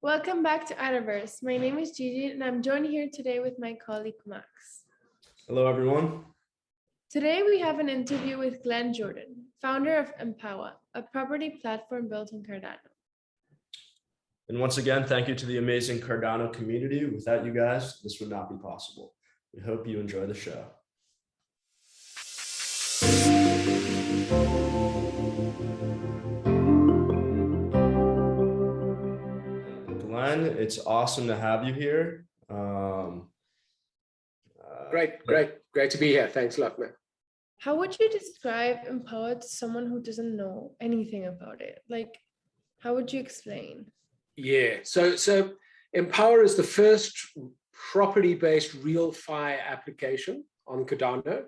Welcome back to Adaverse. My name is Gigi and I'm joined here today with my colleague Max. Hello, everyone. Today we have an interview with Glen Jordan, founder of Empowa, a property platform built on Cardano. And once again, thank you to the amazing Cardano community. Without you guys, this would not be possible. We hope you enjoy the show. Glen, it's awesome to have you here. Great to be here. Thanks a lot, man. How would you describe Empowa to someone who doesn't know anything about it? Like, how would you explain? Yeah, so Empowa is the first property-based real FI application on Cardano.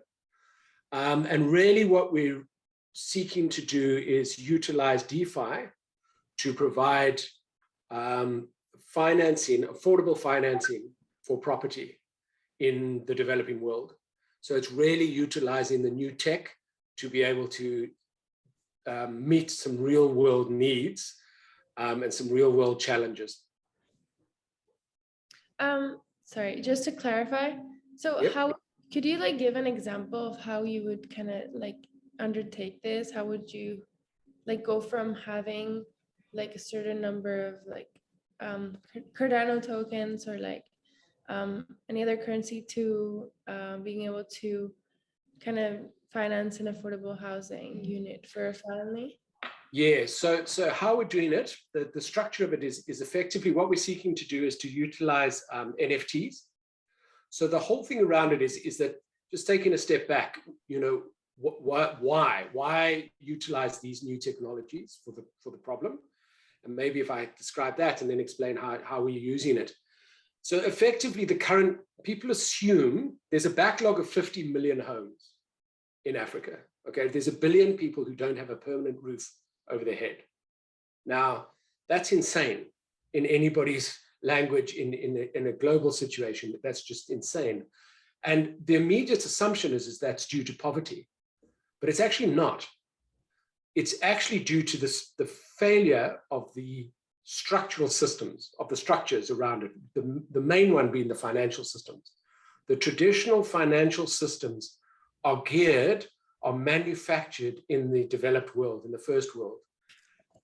And really what we're seeking to do is utilize DeFi to provide affordable financing for property in the developing world. So it's really utilizing the new tech to be able to meet some real world needs and some real world challenges. Sorry, just to clarify. So Yep. how could you give an example of how you would kind of undertake this? How would you go from having a certain number of Cardano tokens or any other currency to being able to kind of finance an affordable housing unit for a family? Yeah, so how we're doing it, the structure of it is effectively what we're seeking to do is to utilize NFTs. So the whole thing around it is that, just taking a step back, why utilize these new technologies for the problem? And maybe if I describe that and then explain how we're using it. So effectively, the current people assume there's a backlog of 50 million homes in Africa. Okay, there's 1 billion people who don't have a permanent roof over their head. Now, that's insane in anybody's language in a global situation. That's just insane. And the immediate assumption is that's due to poverty, but it's actually not. It's actually due to the failure of the structural systems, of the structures around it, the main one being the financial systems. The traditional financial systems are manufactured in the developed world, in the first world.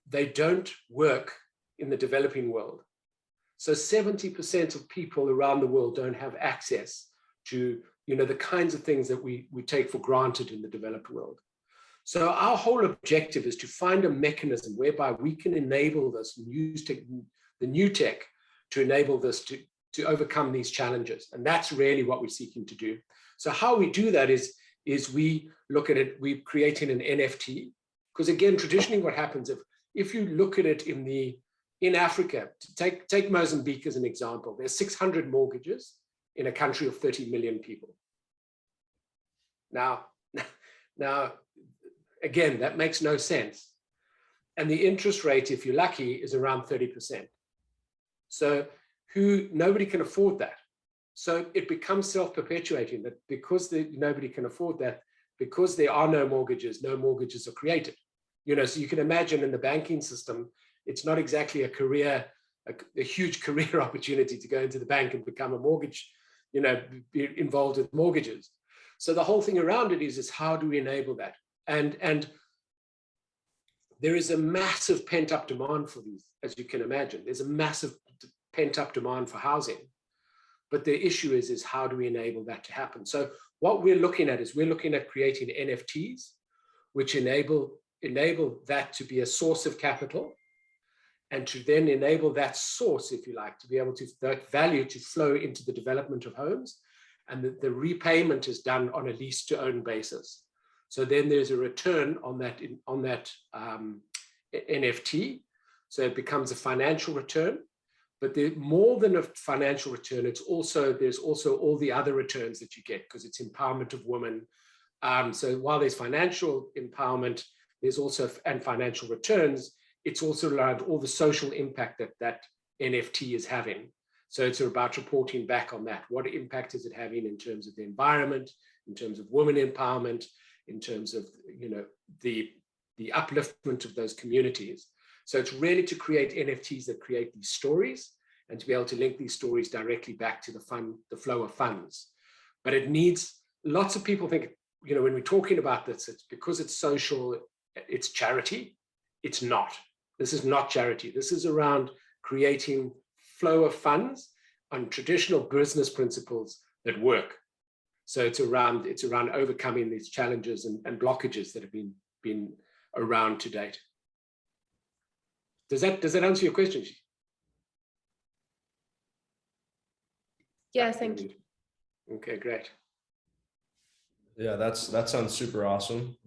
They don't work in the developing world. So 70% of people around the world don't have access to the kinds of things that we take for granted in the developed world. So our whole objective is to find a mechanism whereby we can enable this, use the new tech to enable this to overcome these challenges. And that's really what we're seeking to do. So how we do that is we look at it, we're creating an NFT, because again, traditionally what happens if you look at it in Africa, take Mozambique as an example, there's 600 mortgages in a country of 30 million people. Now, again, that makes no sense. And the interest rate, if you're lucky, is around 30%. So nobody can afford that. So it becomes self-perpetuating that because nobody can afford that, because there are no mortgages are created. So you can imagine in the banking system, it's not exactly a huge career opportunity to go into the bank and become a mortgage, be involved with mortgages. So the whole thing around it is how do we enable that? And there is a massive pent-up demand for these, as you can imagine. There's a massive pent-up demand for housing. But the issue is how do we enable that to happen? So what we're looking at is creating NFTs, which enable that to be a source of capital, and to then enable that source, if you like, to be able to, that value to flow into the development of homes, and the repayment is done on a lease to own basis. So then there's a return on that NFT. So it becomes a financial return, but more than a financial return, there's also all the other returns that you get because it's empowerment of women. So while there's financial empowerment, there's also and financial returns, it's also around all the social impact that NFT is having. So it's about reporting back on that. What impact is it having in terms of the environment, in terms of women empowerment, in terms of the upliftment of those communities. So it's really to create NFTs that create these stories and to be able to link these stories directly back to the flow of funds. But it needs, lots of people think, you know, when we're talking about this, it's because it's social, it's charity. It's not. This is not charity. This is around creating flow of funds on traditional business principles that work. So it's around overcoming these challenges and blockages that have been around to date. Does that answer your question? Yes, thank you. Okay, great. Yeah, that sounds super awesome.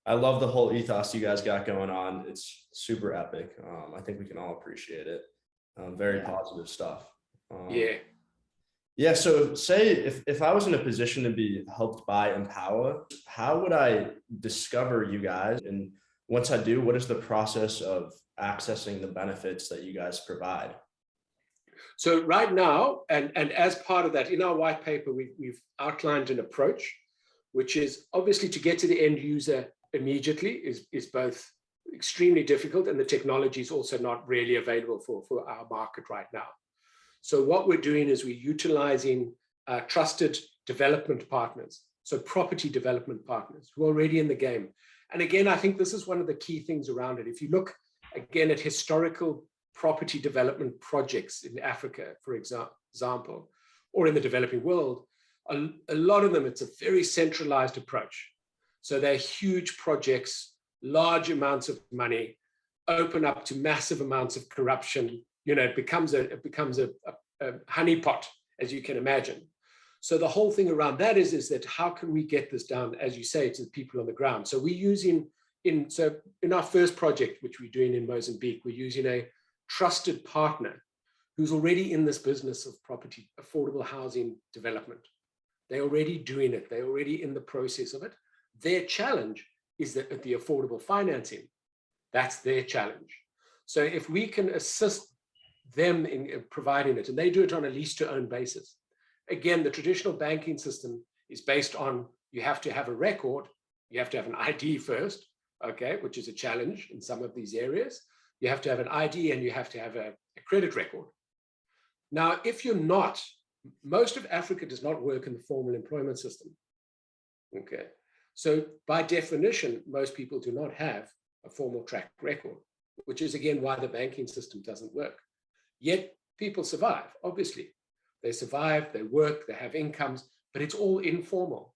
I love the whole ethos you guys got going on. It's super epic. I think we can all appreciate it. Very positive stuff. Yeah. So say if I was in a position to be helped by Empowa, how would I discover you guys? And once I do, what is the process of accessing the benefits that you guys provide? So right now, and as part of that, in our white paper, we've outlined an approach, which is obviously to get to the end user immediately is both extremely difficult, and the technology is also not really available for our market right now. So what we're doing is we're utilizing trusted development partners, so property development partners who are already in the game. And again, I think this is one of the key things around it. If you look again at historical property development projects in Africa, for example, or in the developing world, a lot of them, it's a very centralized approach. So they're huge projects, large amounts of money, open up to massive amounts of corruption. You know, it becomes a honeypot, as you can imagine. So the whole thing around that is that how can we get this down, as you say, to the people on the ground? So we're using, in our first project, which we're doing in Mozambique, we're using a trusted partner who's already in this business of property, affordable housing development. They're already doing it. They're already in the process of it. Their challenge is that the affordable financing, that's their challenge. So if we can assist them in providing it, and they do it on a lease to own basis. Again, the traditional banking system is based on, you have to have a record, you have to have an ID first, okay, which is a challenge in some of these areas. You have to have an ID and you have to have a credit record. Now, if you're not, most of Africa does not work in the formal employment system, okay? So by definition, most people do not have a formal track record, which is again why the banking system doesn't work. Yet people survive, obviously. They survive, they work, they have incomes, but it's all informal.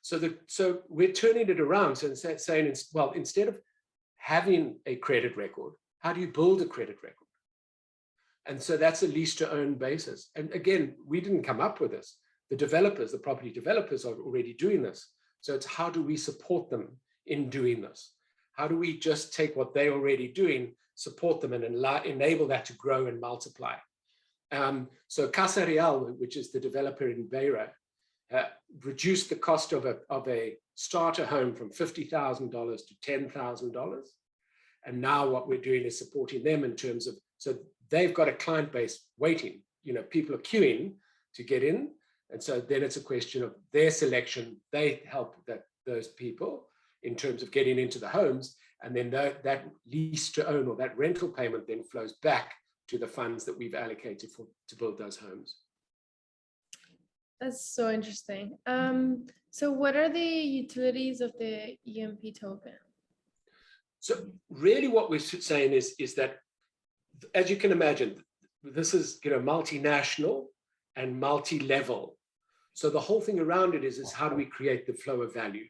So we're turning it around and saying, well, instead of having a credit record, how do you build a credit record? And so that's a lease to own basis. And again, we didn't come up with this. The developers, the property developers are already doing this. So it's how do we support them in doing this? How do we just take what they're already doing, support them and enable that to grow and multiply? So Casa Real, which is the developer in Beira, reduced the cost of a starter home from $50,000 to $10,000. And now what we're doing is supporting them in terms of, so they've got a client base waiting, you know, people are queuing to get in. And so then it's a question of their selection. They help those people in terms of getting into the homes. And then that lease to own or that rental payment then flows back to the funds that we've allocated to build those homes. That's so interesting. So what are the utilities of the EMP token? So really what we're saying is that, as you can imagine, this is, you know, multinational and multi-level. So the whole thing around it is how do we create the flow of value?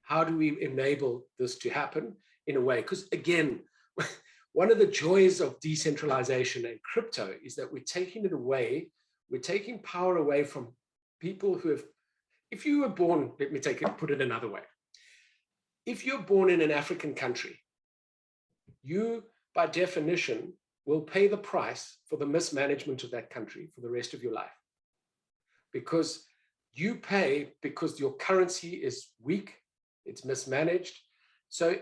How do we enable this to happen in a way? Because again, one of the joys of decentralization and crypto is that we're taking it away, we're taking power away from people who have, if you were born, let me put it another way. If you're born in an African country, you, by definition, will pay the price for the mismanagement of that country for the rest of your life. Because you pay because your currency is weak, it's mismanaged. So,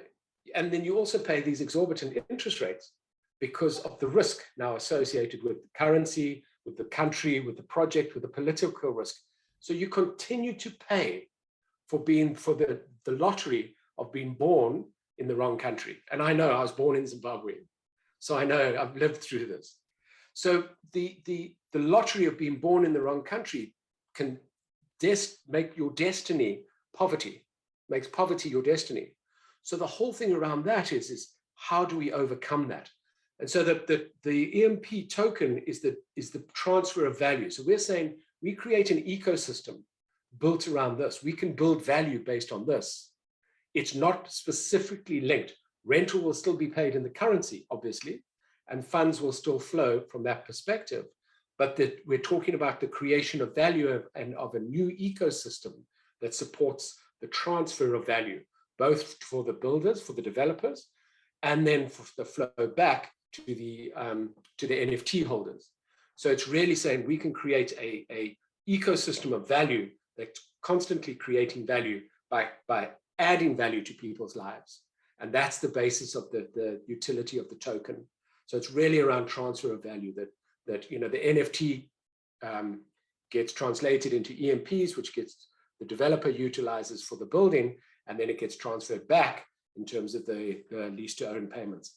and then you also pay these exorbitant interest rates because of the risk now associated with the currency, with the country, with the project, with the political risk. So you continue to pay for the lottery of being born in the wrong country. And I know I was born in Zimbabwe, so I know I've lived through this. So the lottery of being born in the wrong country can make your destiny poverty, makes poverty your destiny. So the whole thing around that is how do we overcome that? And so the EMP token is the transfer of value. So we're saying we create an ecosystem built around this. We can build value based on this. It's not specifically linked. Rental will still be paid in the currency, obviously, and funds will still flow from that perspective. But that we're talking about the creation of value and of a new ecosystem that supports the transfer of value, both for the builders, for the developers, and then for the flow back to the NFT holders. So it's really saying we can create a ecosystem of value that's constantly creating value by adding value to people's lives. And that's the basis of the utility of the token. So it's really around transfer of value that you know, the NFT gets translated into EMPs, which gets the developer utilizes for the building, and then it gets transferred back in terms of the lease to own payments.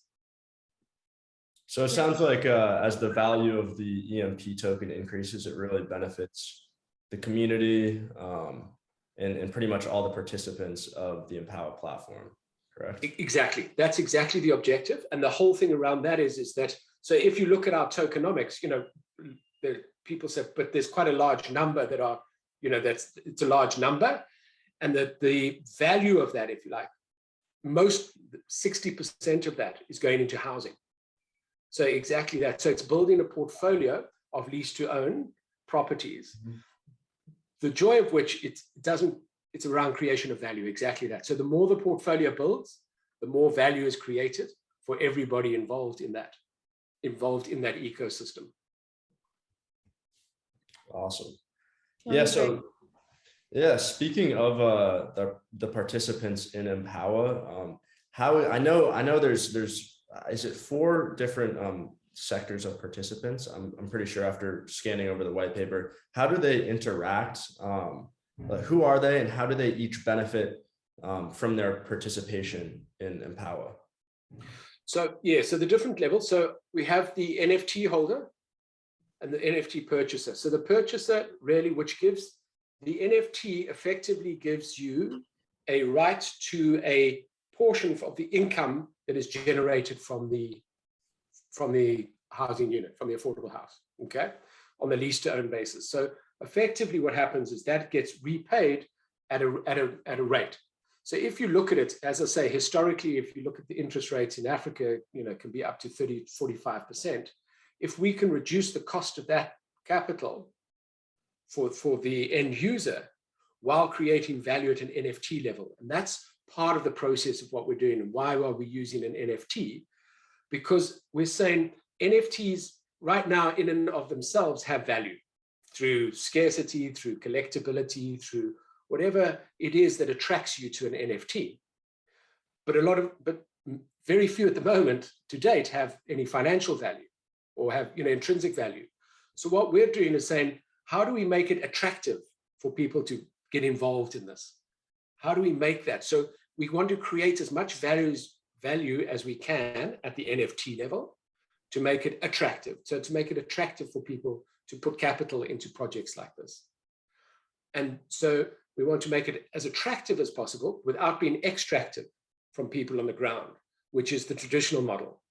So it sounds like as the value of the EMP token increases, it really benefits the community and pretty much all the participants of the Empowa platform, correct? Exactly. That's exactly the objective. And the whole thing around that is that, so if you look at our tokenomics, you know, people say, but there's quite a large number that are, you know, it's a large number. And that the value of that, if you like, most 60% of that is going into housing. So exactly that. So it's building a portfolio of lease to own properties. Mm-hmm. The joy of which it's around creation of value, exactly that. So the more the portfolio builds, the more value is created for everybody involved in that ecosystem. Awesome. Yeah. So yeah, speaking of the participants in Empowa, I know there's is it 4 different sectors of participants? I'm pretty sure after scanning over the white paper. How do they interact? Who are they, and how do they each benefit from their participation in Empowa? So yeah, so the different levels. So we have the NFT holder and the NFT purchaser. So the purchaser really, which gives the NFT effectively gives you a right to a portion of the income that is generated from the housing unit, from the affordable house, okay, on the lease to own basis. So effectively what happens is that gets repaid at a rate. So if you look at it, as I say, historically, if you look at the interest rates in Africa, you know, can be up to 30-45%. If we can reduce the cost of that capital for the end user while creating value at an NFT level, and that's part of the process of what we're doing. And why are we using an NFT? Because we're saying NFTs right now in and of themselves have value through scarcity, through collectability, through whatever it is that attracts you to an NFT. But very few at the moment to date have any financial value or have, you know, intrinsic value. So what we're doing is saying, how do we make it attractive for people to get involved in this? How do we make that? So we want to create as much value as we can at the NFT level to make it attractive. So to make it attractive for people to put capital into projects like this. And so we want to make it as attractive as possible without being extractive from people on the ground, which is the traditional model.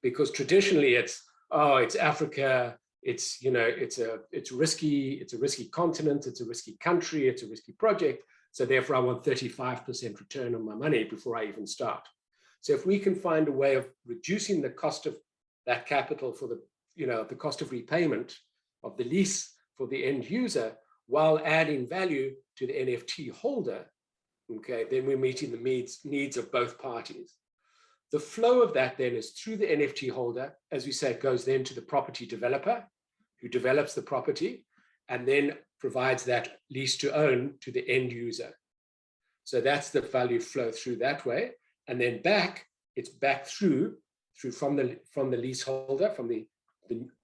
Because traditionally it's Africa, it's, you know, it's a risky continent, it's a risky country, it's a risky project. So therefore I want 35% return on my money before I even start. So if we can find a way of reducing the cost of that capital for the, you know, the cost of repayment of the lease for the end user while adding value to the NFT holder, okay, then we're meeting the needs of both parties. The flow of that then is through the NFT holder. As we say, it goes then to the property developer who develops the property and then provides that lease to own to the end user. So that's the value flow through that way. And then it's back through from the leaseholder, from the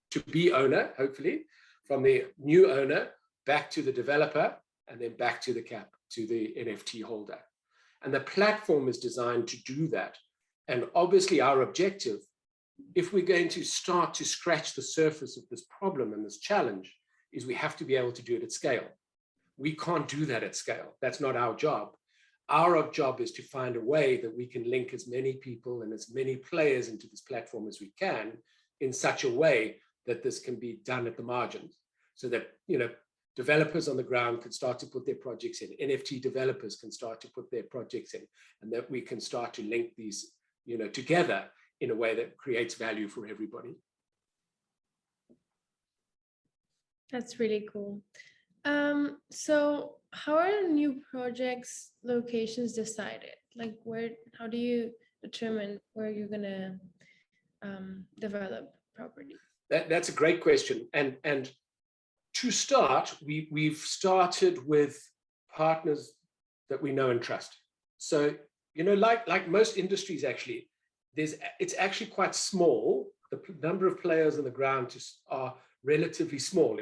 to-be owner, hopefully, from the new owner back to the developer, and then back to the NFT holder. And the platform is designed to do that. And obviously our objective, if we're going to start to scratch the surface of this problem and this challenge, is we have to be able to do it at scale. We can't do that at scale. That's not our job. Our job is to find a way that we can link as many people and as many players into this platform as we can in such a way that this can be done at the margins, so that, you know, developers on the ground can start to put their projects in, NFT developers can start to put their projects in, and that we can start to link these, you know, together in a way that creates value for everybody. That's really cool. So how are new projects locations decided? Like how do you determine where you're gonna develop property? That's a great question. And to start, we've started with partners that we know and trust. So, you know, like most industries, actually, it's actually quite small. The number of players on the ground just are relatively small,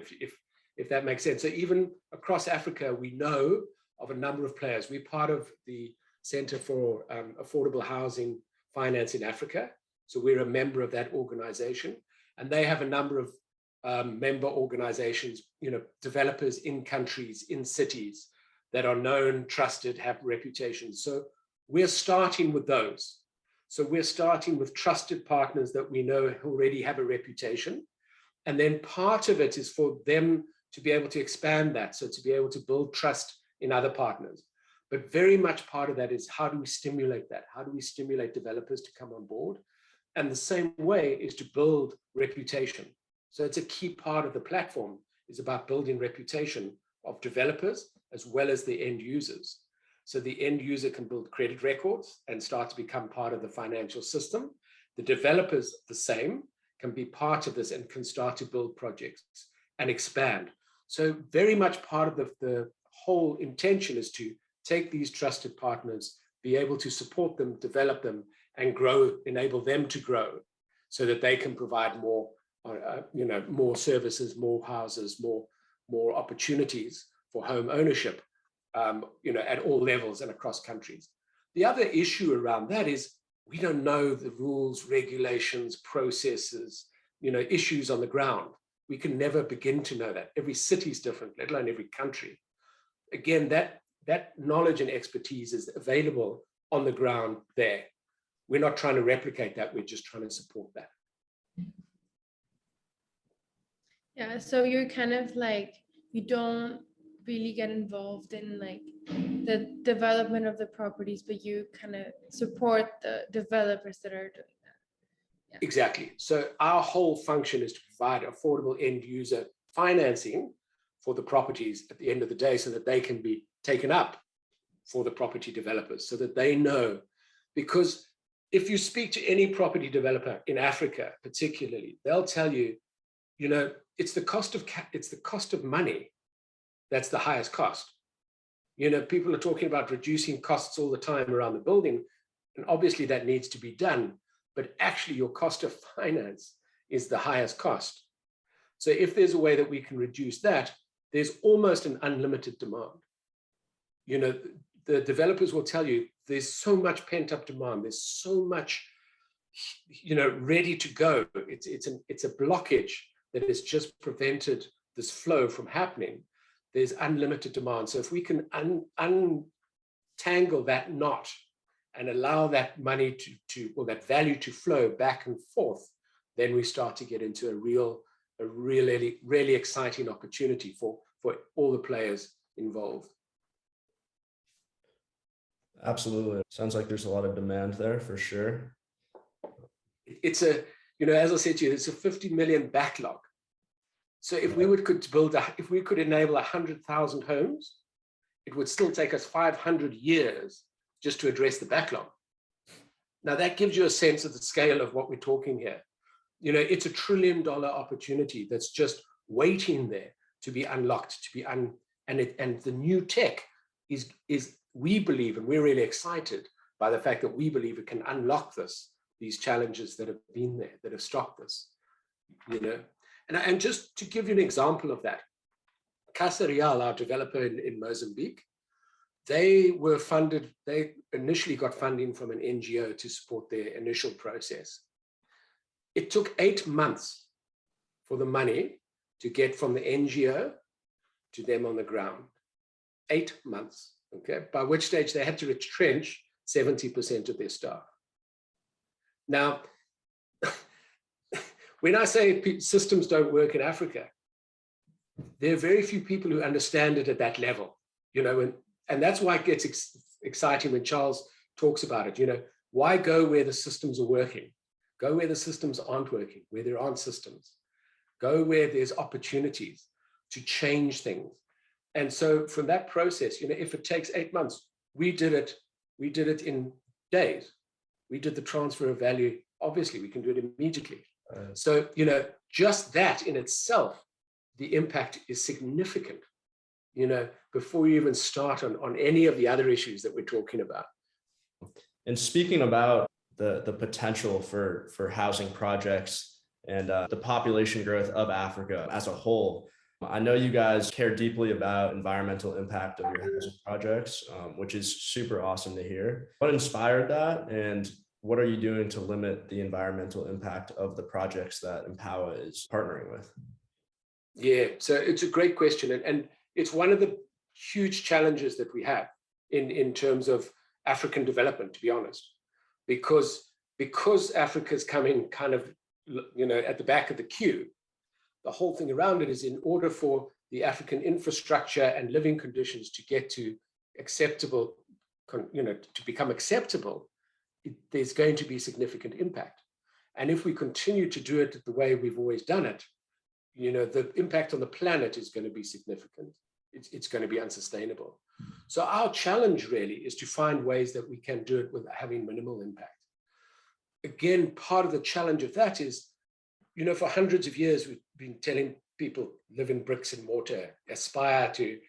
if that makes sense. So even across Africa, we know of a number of players. We're part of the Center for Affordable Housing Finance in Africa. So we're a member of that organization, and they have a number of member organizations, you know, developers in countries, in cities that are known, trusted, have reputations. So we're starting with those. So we're starting with trusted partners that we know already have a reputation. And then part of it is for them to be able to expand that. So to be able to build trust in other partners. But very much part of that is, how do we stimulate that? How do we stimulate developers to come on board? And the same way is to build reputation. So it's a key part of the platform, is about building reputation of developers as well as the end users. So the end user can build credit records and start to become part of the financial system. The developers, the same, can be part of this and can start to build projects and expand. So very much part of the whole intention is to take these trusted partners, be able to support them, develop them, and grow, enable them to grow, so that they can provide more, you know, more services, more houses, more opportunities for home ownership, you know, at all levels and across countries. The other issue around that is, we don't know the rules, regulations, processes, you know, issues on the ground. We can never begin to know that. Every city is different, let alone every country. Again, that knowledge and expertise is available on the ground there. We're not trying to replicate that, we're just trying to support that. Yeah, so you're kind of like, you don't really get involved in like the development of the properties, but you kind of support the developers that are doing that. Yeah. Exactly. So our whole function is to provide affordable end user financing for the properties at the end of the day, so that they can be taken up for the property developers, so that they know. Because if you speak to any property developer in Africa, particularly, they'll tell you, you know, it's the cost of money that's the highest cost. You know, people are talking about reducing costs all the time around the building, and obviously that needs to be done, but actually your cost of finance is the highest cost. So if there's a way that we can reduce that, there's almost an unlimited demand. You know, the developers will tell you, there's so much pent-up demand, there's so much, you know, ready to go. It's a blockage that has just prevented this flow from happening. There's unlimited demand. So if we can untangle that knot and allow that money or that value to flow back and forth, then we start to get into a really exciting opportunity for all the players involved. Absolutely. Sounds like there's a lot of demand there for sure. It's you know, as I said to you, it's a 50 million backlog. So if we could enable 100,000 homes, it would still take us 500 years just to address the backlog. Now that gives you a sense of the scale of what we're talking here. You know, it's $1 trillion opportunity that's just waiting there to be unlocked, and the new tech is we believe, and we're really excited by the fact that we believe it can unlock these challenges that have been there, that have stopped this, you know. And just to give you an example of that, Casa Real, our developer in Mozambique, they were funded, they initially got funding from an NGO to support their initial process. It took 8 months for the money to get from the NGO to them on the ground. 8 months, okay? By which stage they had to retrench 70% of their staff. Now, when I say systems don't work in Africa, there are very few people who understand it at that level, and that's why it gets exciting when Charles talks about it. Why go where the systems are working? Go where the systems aren't working, where there aren't systems. Go where there's opportunities to change things. And so from that process, if it takes 8 months, we did it in days. We did the transfer of value. Obviously, we can do it immediately. So, just that in itself, the impact is significant, before you even start on any of the other issues that we're talking about. And speaking about the potential for housing projects and the population growth of Africa as a whole, I know you guys care deeply about environmental impact of your housing projects, which is super awesome to hear. What inspired that, and what are you doing to limit the environmental impact of the projects that Empowa is partnering with? Yeah, so it's a great question. And it's one of the huge challenges that we have in terms of African development, to be honest, because Africa's coming kind of, at the back of the queue. The whole thing around it is, in order for the African infrastructure and living conditions to get to acceptable, to become acceptable, there's going to be significant impact. And if we continue to do it the way we've always done it, the impact on the planet is going to be significant. It's going to be unsustainable. So our challenge really is to find ways that we can do it without having minimal impact. Again, part of the challenge of that is, for hundreds of years, we've been telling people live in bricks and mortar, aspire to,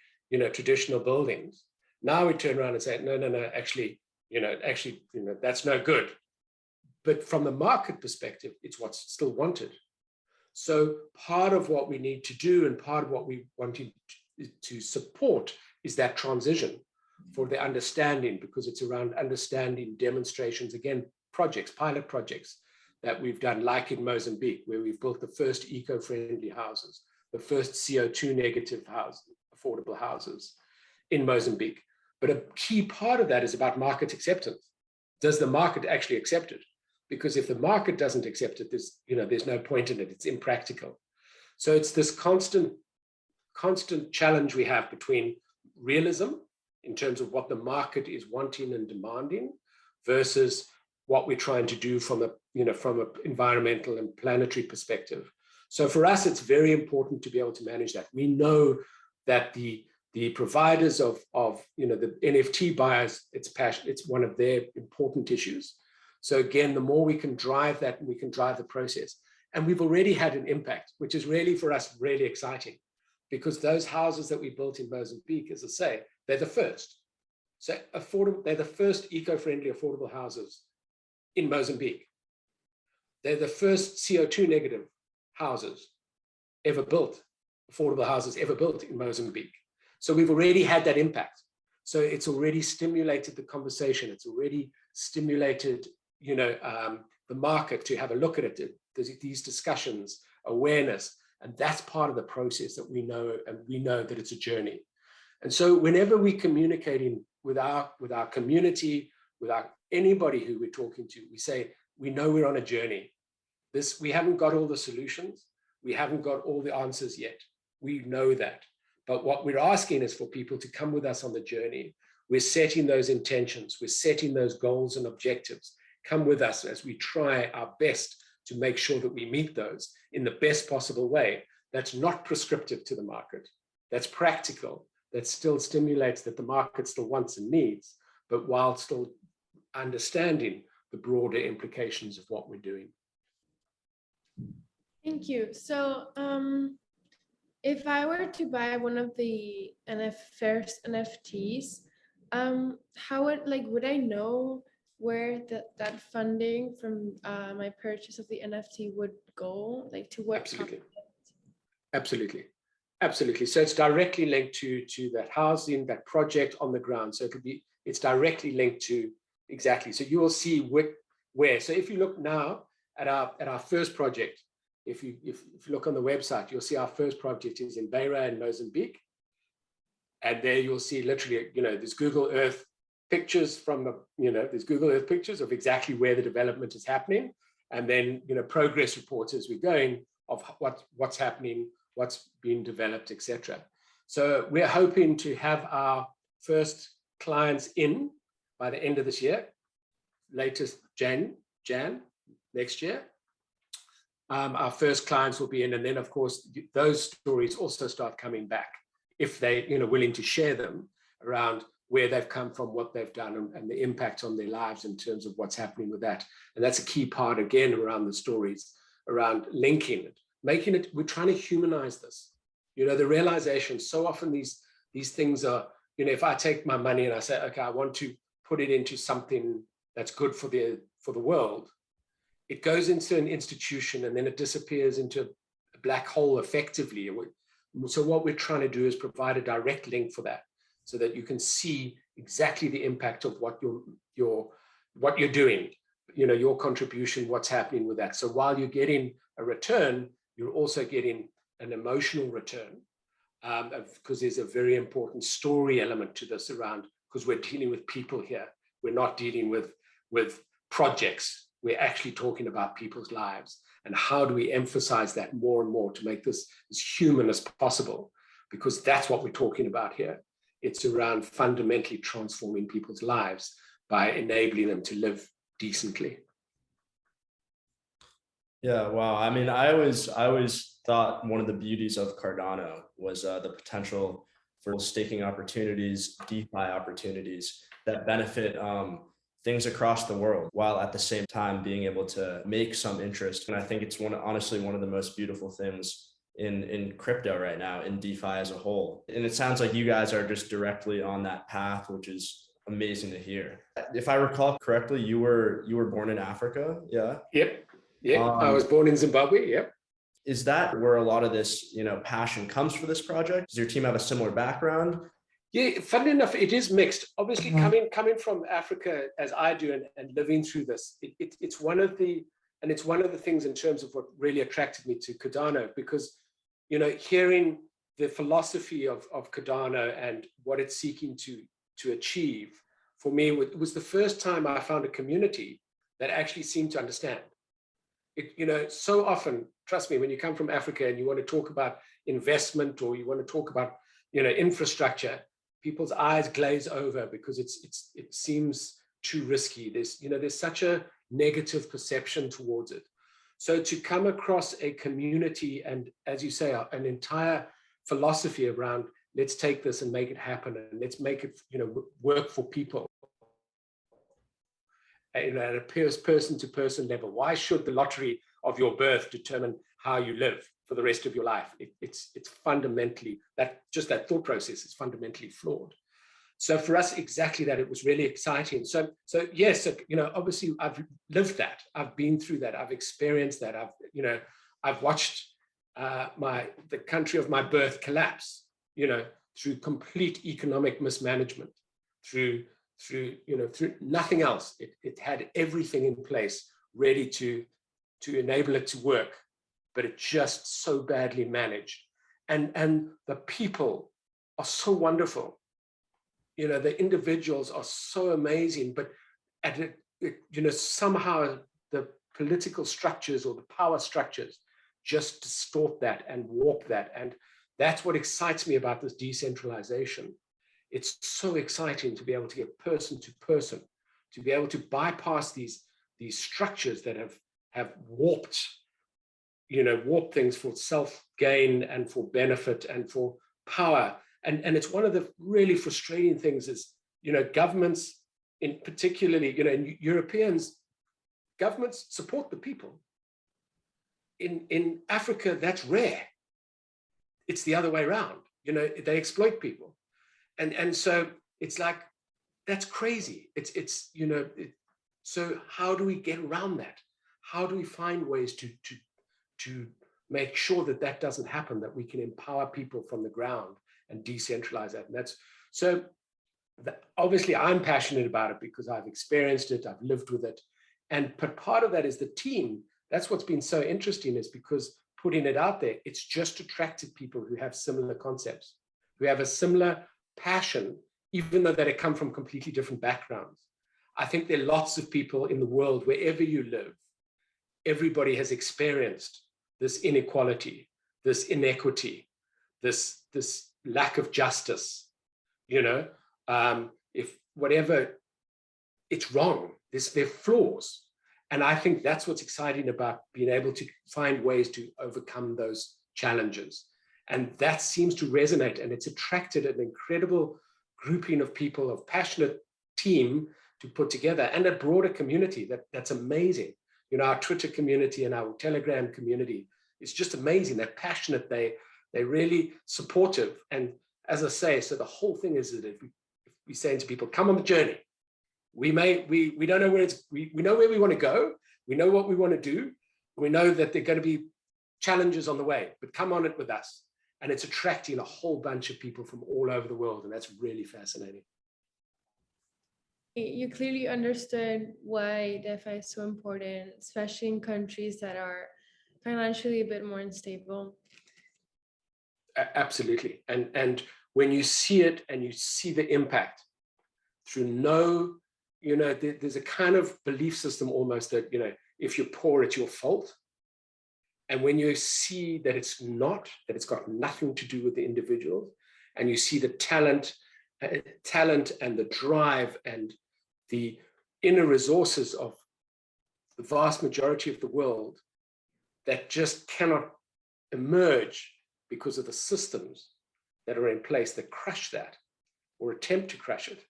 traditional buildings. Now we turn around and say, no, actually, that's no good. But from the market perspective, it's what's still wanted. So part of what we need to do, and part of what we want to support, is that transition for the understanding, because it's around understanding, demonstrations, again, projects, pilot projects that we've done, like in Mozambique, where we've built the first eco-friendly houses, the first CO2 negative affordable houses in Mozambique. But a key part of that is about market acceptance. Does the market actually accept it? Because if the market doesn't accept it, there's no point in it. It's impractical. So it's this constant challenge we have between realism in terms of what the market is wanting and demanding, versus what we're trying to do from an environmental and planetary perspective. So for us, it's very important to be able to manage that. We know that the providers of the NFT buyers, it's one of their important issues. So again, the more we can drive that, we can drive the process. And we've already had an impact, which is really, for us, really exciting, because those houses that we built in Mozambique, as I say, they're the first. So they're the first eco-friendly affordable houses in Mozambique. They're the first CO2 negative houses ever built, affordable houses ever built in Mozambique. So we've already had that impact. So it's already stimulated the conversation. It's already stimulated, the market to have a look at it. There's these discussions, awareness, and that's part of the process that we know, and we know that it's a journey. And so whenever we're communicating with our community, with anybody who we're talking to, we say, we know we're on a journey. We haven't got all the solutions. We haven't got all the answers yet. We know that. But what we're asking is for people to come with us on the journey. We're setting those intentions. We're setting those goals and objectives. Come with us as we try our best to make sure that we meet those in the best possible way. That's not prescriptive to the market. That's practical. That still stimulates that the market still wants and needs, but while still understanding the broader implications of what we're doing. Thank you. So if I were to buy one of the first NFTs, how would I know where that funding from my purchase of the NFT would go? Like, to what? Absolutely. Absolutely. Absolutely. So it's directly linked to that housing, that project on the ground. So it's directly linked to exactly. So you will see where. So if you look now at our first project, if you look on the website, you'll see our first project is in Beira in Mozambique. And there you'll see literally, there's Google Earth pictures there's Google Earth pictures of exactly where the development is happening. And then, progress reports as we're going of what's happening, what's being developed, etc. So we're hoping to have our first clients in by the end of this year, latest Jan next year. Our first clients will be in, and then of course those stories also start coming back if they willing to share them around where they've come from, what they've done, and the impact on their lives in terms of what's happening with that. And that's a key part again around the stories, around linking it, making it. We're trying to humanize this. The realization so often these things are, if I take my money and I say, okay, I want to put it into something that's good for the world, it goes into an institution and then it disappears into a black hole effectively. So what we're trying to do is provide a direct link for that, so that you can see exactly the impact of what you're doing, your contribution, what's happening with that. So while you're getting a return, you're also getting an emotional return, because there's a very important story element to this around, because we're dealing with people here. We're not dealing with projects. We're actually talking about people's lives. And how do we emphasize that more and more to make this as human as possible? Because that's what we're talking about here. It's around fundamentally transforming people's lives by enabling them to live decently. Yeah, wow. I mean, I always thought one of the beauties of Cardano was the potential for staking opportunities, DeFi opportunities that benefit things across the world, while at the same time being able to make some interest. And I think it's honestly one of the most beautiful things in crypto right now, in DeFi as a whole. And it sounds like you guys are just directly on that path, which is amazing to hear. If I recall correctly, you were born in Africa, yeah? Yep. I was born in Zimbabwe. Yep. Is that where a lot of this, passion comes for this project? Does your team have a similar background? Yeah, funnily enough, it is mixed. Obviously, coming from Africa as I do and living through this, it's one of the things in terms of what really attracted me to Cardano, because hearing the philosophy of Cardano and what it's seeking to achieve, for me, it was the first time I found a community that actually seemed to understand. So often, trust me, when you come from Africa and you want to talk about investment or you want to talk about infrastructure, people's eyes glaze over because it seems too risky. There's such a negative perception towards it. So to come across a community and, as you say, an entire philosophy around, let's take this and make it happen and let's make it work for people at a person-to-person level. Why should the lottery of your birth determine how you live for the rest of your life? It's fundamentally, that thought process is fundamentally flawed. So for us, exactly that. It was really exciting. So yes, obviously I've lived that. I've been through that. I've experienced that. I've watched the country of my birth collapse, through complete economic mismanagement, through nothing else. It had everything in place ready to enable it to work, but it just so badly managed. And the people are so wonderful. The individuals are so amazing, but somehow the political structures or the power structures just distort that and warp that. And that's what excites me about this decentralization. It's so exciting to be able to get person to person, to be able to bypass these structures that have warped things for self-gain and for benefit and for power. And it's one of the really frustrating things is, governments, in particularly, and Europeans, governments support the people. In Africa, that's rare. It's the other way around. They exploit people. And so it's like, that's crazy. So how do we get around that? How do we find ways to make sure that that doesn't happen, that we can empower people from the ground and decentralize that. And that's so obviously I'm passionate about it because I've experienced it, I've lived with it. But part of that is the team. That's what's been so interesting, is because putting it out there, it's just attracted people who have similar concepts, who have a similar passion, even though they come from completely different backgrounds. I think there are lots of people in the world, wherever you live, everybody has experienced this inequality, this inequity, this lack of justice, if whatever, it's wrong, there are flaws. And I think that's what's exciting about being able to find ways to overcome those challenges. And that seems to resonate, and it's attracted an incredible grouping of people, of passionate team to put together, and a broader community that's amazing. Our Twitter community and our Telegram community is just amazing. They're passionate, they're really supportive. And as I say, so the whole thing is that if we say to people, come on the journey, we don't know where we know where we want to go, we know what we want to do, we know that there are going to be challenges on the way, but come on it with us. And it's attracting a whole bunch of people from all over the world, and that's really fascinating. You clearly understood why DeFi is so important, especially in countries that are financially a bit more unstable. Absolutely. And when you see it and you see the impact through there's a kind of belief system almost that, if you're poor, it's your fault. And when you see that it's not, that it's got nothing to do with the individual, and you see the talent and the drive and the inner resources of the vast majority of the world that just cannot emerge because of the systems that are in place that crush that or attempt to crush it,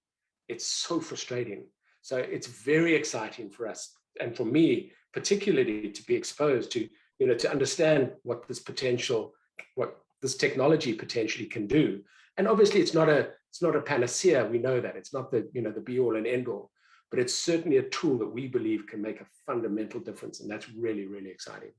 it's so frustrating. So it's very exciting for us, and for me particularly, to be exposed to, to understand what this technology potentially can do. And obviously it's not a panacea, we know that. It's not the be all and end all, but it's certainly a tool that we believe can make a fundamental difference, and that's really, really exciting.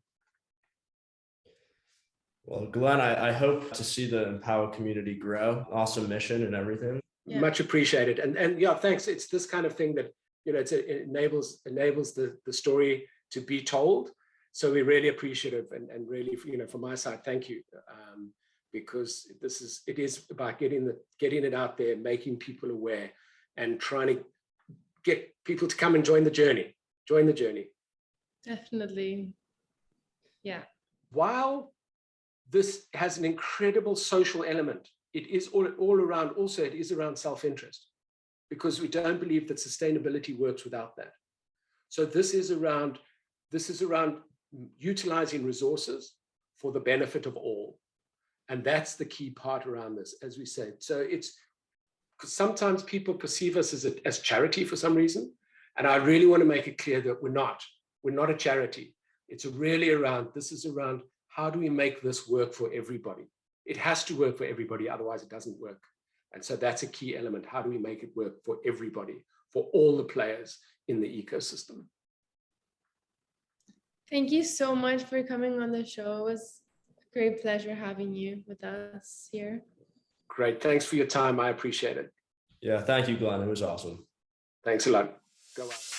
Well, Glenn, I hope to see the Empowa community grow. Awesome mission and everything. Yeah. Much appreciated. And yeah, thanks. It's this kind of thing that, it enables the story to be told. So we're really appreciative, and really, from my side, thank you. Because it is about getting it out there, making people aware, and trying to get people to come and join the journey. Definitely. Yeah. While this has an incredible social element, it is all around, also it is around self-interest, because we don't believe that sustainability works without that. So this is around utilizing resources for the benefit of all. And that's the key part around this, as we said. So it's because sometimes people perceive us as charity for some reason. And I really want to make it clear that we're not a charity. This is around how do we make this work for everybody? It has to work for everybody, otherwise it doesn't work. And so that's a key element. How do we make it work for everybody, for all the players in the ecosystem? Thank you so much for coming on the show. It was a great pleasure having you with us here. Great. Thanks for your time. I appreciate it. Yeah, thank you, Glenn. It was awesome. Thanks a lot. Go out.